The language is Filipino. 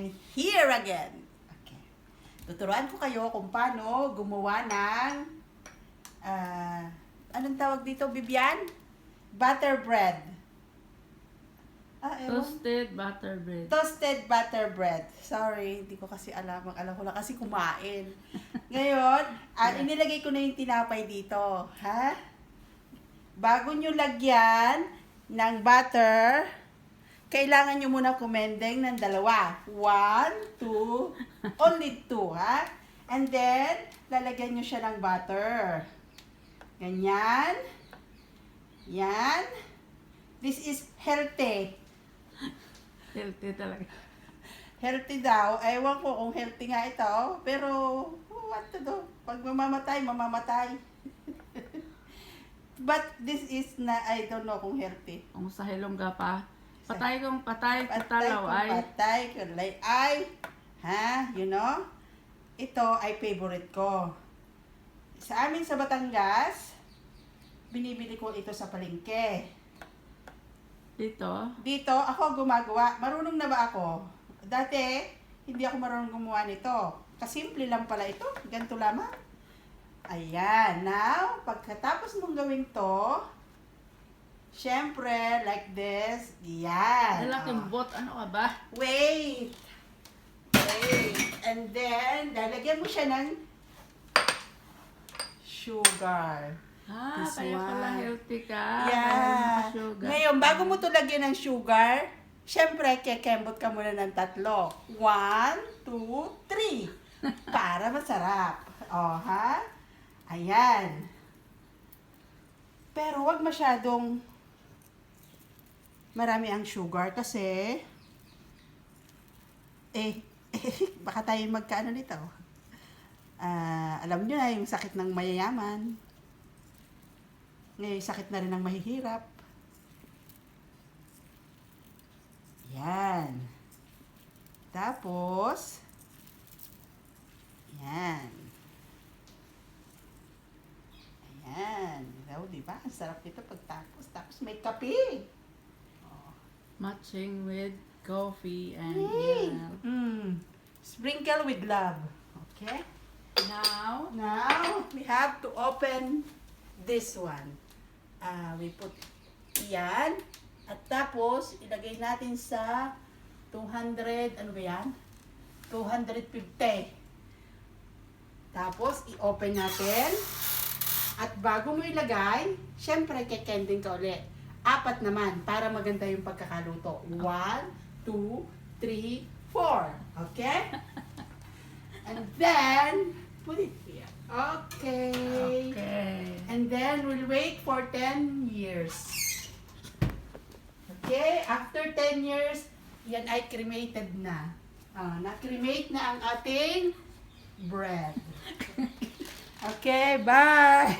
I'm here again. Okay. Tuturuan ko kayo kung paano gumawa ng anong tawag dito, Bibian? Butter bread. Ewan. Toasted butter bread. Toasted butter bread. Sorry, hindi ko kasi alam. Alam ko lang kasi kumain. Ngayon, inilagay ko na yung tinapay dito. Ha? Bago nyo lagyan ng butter, kailangan nyo muna kumendeng ng dalawa. 1, 2, only 2, ha? And then, lalagyan nyo siya ng butter. Ganyan. Yan. This is healthy. Healthy talaga. Healthy daw. Ewan ko kung healthy nga ito. Pero, what to do? Pag mamamatay, mamamatay. But this is na, I don't know kung healthy. Kung sa Hilongga pa, patay kung patay, kung patalaw ay. patay, kulay ay. Ha? You know? Ito ay favorite ko. Sa amin sa Batangas, binibili ko ito sa palengke. Dito, ako gumagawa. Marunong na ba ako? Dati, hindi ako marunong gumawa nito. Kasimple lang pala ito. Ganito lamang. Ayan. Now, pagkatapos mong gawin to, syempre, like this. Yan. Lalaking bot, ano ka ba? Wait. And then, lalagyan mo siya ng sugar. This Kaya pala one. healthy ka. Yeah. Sugar. Ngayon, bago mo ito lagyan ng sugar, syempre, kekembot ka muna ng 3. 1, 2, 3. Para masarap. O, ha? Ayan. Pero wag masyadong marami ang sugar kasi baka tayo magkaano nito. Alam nyo na yung sakit ng mayayaman. Ngayon, sakit na rin ng mahihirap. Yan. Tapos, yan. Ayan. Diba? Ang sarap nito pagtapos. Tapos may kape. Matching with coffee and Yay! yan. Sprinkle with love. Okay? Now, Now, we have to open this one. We put yan. At tapos, ilagay natin sa 200, ano ba yan? 250. Tapos, i-open natin. At bago mo ilagay, syempre, kekending ka ulit. 4 naman, para maganda yung pagkakaluto. 1, 2, 3, 4. Okay? And then, put it here. Okay. okay. And then, we'll wait for 10 years. Okay? After 10 years, yan ay cremated na. Na-cremate na ang ating bread. Okay, bye!